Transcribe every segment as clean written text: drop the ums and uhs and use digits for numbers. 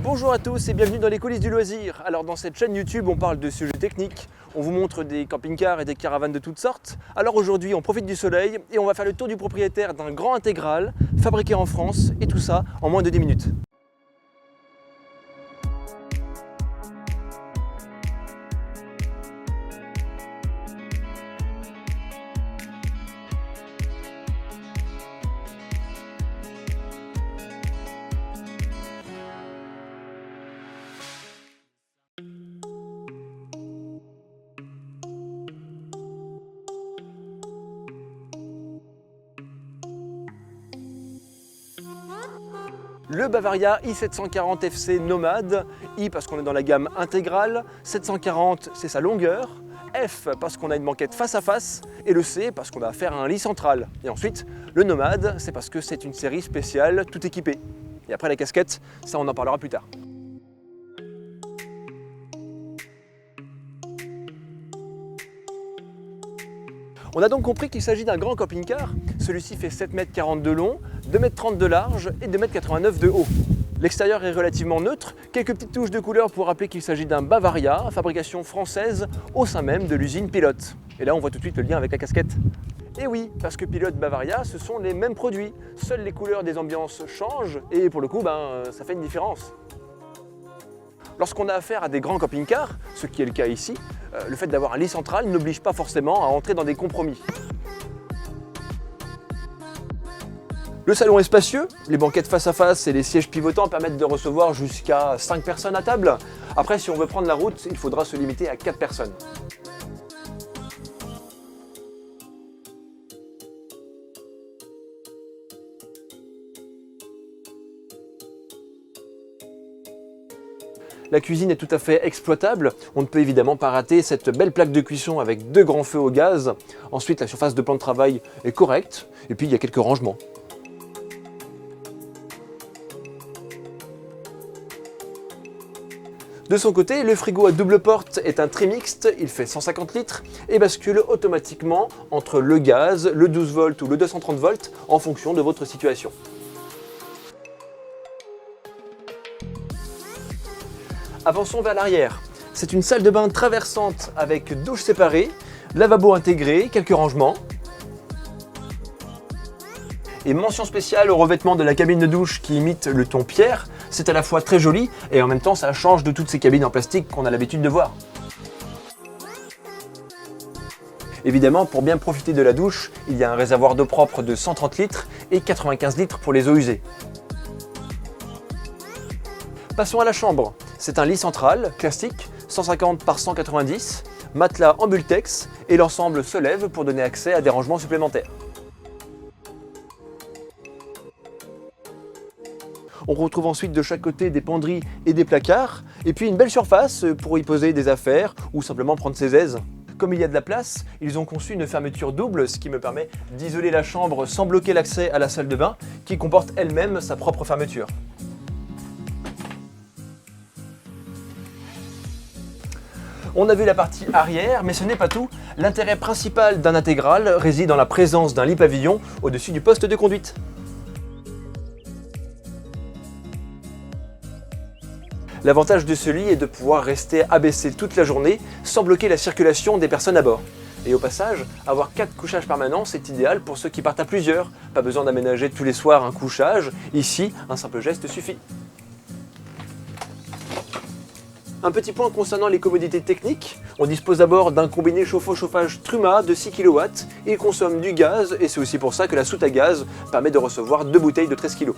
Bonjour à tous et bienvenue dans les coulisses du loisir. Alors dans cette chaîne YouTube, on parle de sujets techniques, on vous montre des camping-cars et des caravanes de toutes sortes. Alors aujourd'hui, on profite du soleil et on va faire le tour du propriétaire d'un grand intégral fabriqué en France et tout ça en moins de 10 minutes. Le Bavaria i740 FC Nomade, I parce qu'on est dans la gamme intégrale, 740 c'est sa longueur, F parce qu'on a une banquette face à face et le C parce qu'on a affaire à un lit central. Et ensuite, le Nomade, c'est parce que c'est une série spéciale tout équipée. Et après la casquette, ça on en parlera plus tard. On a donc compris qu'il s'agit d'un grand camping-car. Celui-ci fait 7,40 m de long, 2,30 m de large et 2,89 m de haut. L'extérieur est relativement neutre, quelques petites touches de couleur pour rappeler qu'il s'agit d'un Bavaria, fabrication française au sein même de l'usine Pilote. Et là on voit tout de suite le lien avec la casquette. Et oui, parce que Pilote Bavaria, ce sont les mêmes produits, seules les couleurs des ambiances changent et pour le coup, ça fait une différence. Lorsqu'on a affaire à des grands camping-cars, ce qui est le cas ici, le fait d'avoir un lit central n'oblige pas forcément à entrer dans des compromis. Le salon est spacieux, les banquettes face à face et les sièges pivotants permettent de recevoir jusqu'à 5 personnes à table. Après, si on veut prendre la route, il faudra se limiter à 4 personnes. La cuisine est tout à fait exploitable, on ne peut évidemment pas rater cette belle plaque de cuisson avec 2 grands feux au gaz. Ensuite, la surface de plan de travail est correcte, et puis il y a quelques rangements. De son côté, le frigo à double porte est un trimixte, il fait 150 litres et bascule automatiquement entre le gaz, le 12 volts ou le 230 volts en fonction de votre situation. Avançons vers l'arrière. C'est une salle de bain traversante avec douche séparée, lavabo intégré, quelques rangements. Et mention spéciale au revêtement de la cabine de douche qui imite le ton pierre. C'est à la fois très joli et en même temps ça change de toutes ces cabines en plastique qu'on a l'habitude de voir. Évidemment, pour bien profiter de la douche, il y a un réservoir d'eau propre de 130 litres et 95 litres pour les eaux usées. Passons à la chambre. C'est un lit central, classique, 150 par 190, matelas en Bultex et l'ensemble se lève pour donner accès à des rangements supplémentaires. On retrouve ensuite de chaque côté des penderies et des placards, et puis une belle surface pour y poser des affaires ou simplement prendre ses aises. Comme il y a de la place, ils ont conçu une fermeture double, ce qui me permet d'isoler la chambre sans bloquer l'accès à la salle de bain, qui comporte elle-même sa propre fermeture. On a vu la partie arrière, mais ce n'est pas tout. L'intérêt principal d'un intégral réside dans la présence d'un lit pavillon au-dessus du poste de conduite. L'avantage de ce lit est de pouvoir rester abaissé toute la journée sans bloquer la circulation des personnes à bord. Et au passage, avoir 4 couchages permanents, c'est idéal pour ceux qui partent à plusieurs. Pas besoin d'aménager tous les soirs un couchage, ici, un simple geste suffit. Un petit point concernant les commodités techniques, on dispose d'abord d'un combiné chauffe-eau-chauffage Truma de 6 kW, il consomme du gaz et c'est aussi pour ça que la soute à gaz permet de recevoir 2 bouteilles de 13 kg.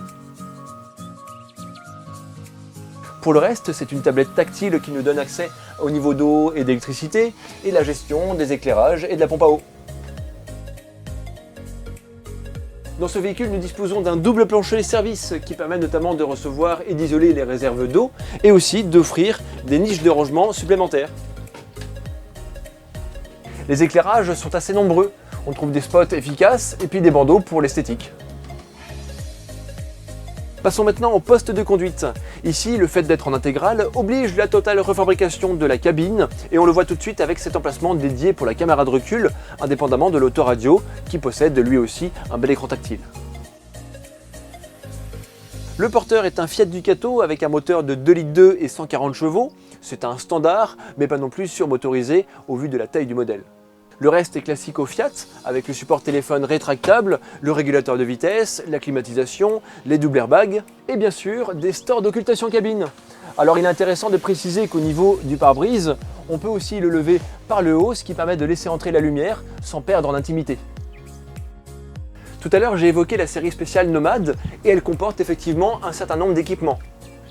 Pour le reste, c'est une tablette tactile qui nous donne accès au niveau d'eau et d'électricité et la gestion des éclairages et de la pompe à eau. Dans ce véhicule, nous disposons d'un double plancher service qui permet notamment de recevoir et d'isoler les réserves d'eau et aussi d'offrir des niches de rangement supplémentaires. Les éclairages sont assez nombreux. On trouve des spots efficaces et puis des bandeaux pour l'esthétique. Passons maintenant au poste de conduite. Ici, le fait d'être en intégrale oblige la totale refabrication de la cabine et on le voit tout de suite avec cet emplacement dédié pour la caméra de recul, indépendamment de l'autoradio qui possède lui aussi un bel écran tactile. Le porteur est un Fiat Ducato avec un moteur de 2,2 litres et 140 chevaux. C'est un standard, mais pas non plus surmotorisé au vu de la taille du modèle. Le reste est classique au Fiat, avec le support téléphone rétractable, le régulateur de vitesse, la climatisation, les doubles airbags et bien sûr des stores d'occultation cabine. Alors il est intéressant de préciser qu'au niveau du pare-brise, on peut aussi le lever par le haut, ce qui permet de laisser entrer la lumière sans perdre en intimité. Tout à l'heure, j'ai évoqué la série spéciale Nomade et elle comporte effectivement un certain nombre d'équipements.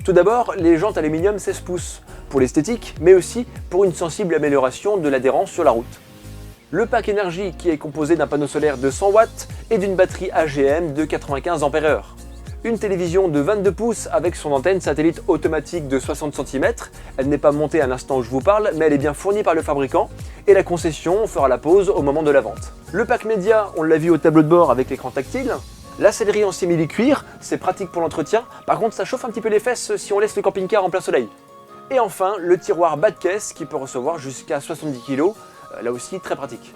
Tout d'abord, les jantes aluminium 16 pouces, pour l'esthétique, mais aussi pour une sensible amélioration de l'adhérence sur la route. Le pack énergie qui est composé d'un panneau solaire de 100 watts et d'une batterie AGM de 95 Ah. Une télévision de 22 pouces avec son antenne satellite automatique de 60 cm. Elle n'est pas montée à l'instant où je vous parle, mais elle est bien fournie par le fabricant et la concession fera la pause au moment de la vente. Le pack média, on l'a vu au tableau de bord avec l'écran tactile. La sellerie en simili-cuir, c'est pratique pour l'entretien. Par contre, ça chauffe un petit peu les fesses si on laisse le camping-car en plein soleil. Et enfin, le tiroir bas de caisse qui peut recevoir jusqu'à 70 kg. Là aussi, très pratique.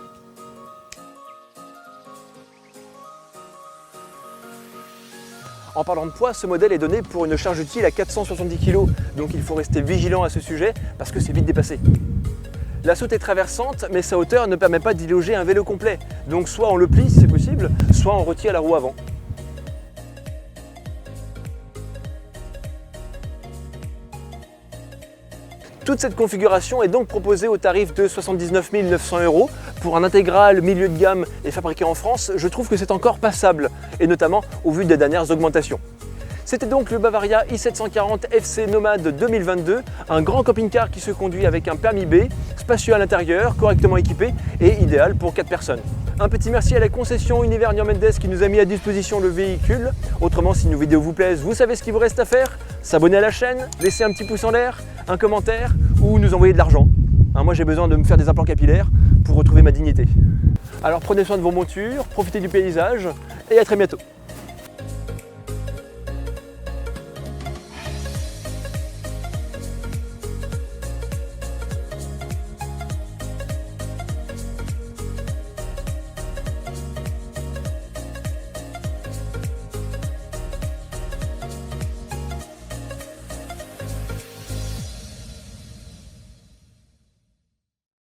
En parlant de poids, ce modèle est donné pour une charge utile à 470 kg, donc il faut rester vigilant à ce sujet parce que c'est vite dépassé. La soute est traversante, mais sa hauteur ne permet pas d'y loger un vélo complet, donc soit on le plie si c'est possible, soit on retire la roue avant. Toute cette configuration est donc proposée au tarif de 79 900 € pour un intégral milieu de gamme et fabriqué en France. Je trouve que c'est encore passable, et notamment au vu des dernières augmentations. C'était donc le Bavaria i740 FC Nomade 2022, un grand camping-car qui se conduit avec un permis B, spacieux à l'intérieur, correctement équipé et idéal pour 4 personnes. Un petit merci à la concession Univers Niort Mendes qui nous a mis à disposition le véhicule. Autrement, si nos vidéos vous plaisent, vous savez ce qu'il vous reste à faire. S'abonner à la chaîne, laisser un petit pouce en l'air, un commentaire ou nous envoyer de l'argent. Moi j'ai besoin de me faire des implants capillaires pour retrouver ma dignité. Alors prenez soin de vos montures, profitez du paysage et à très bientôt.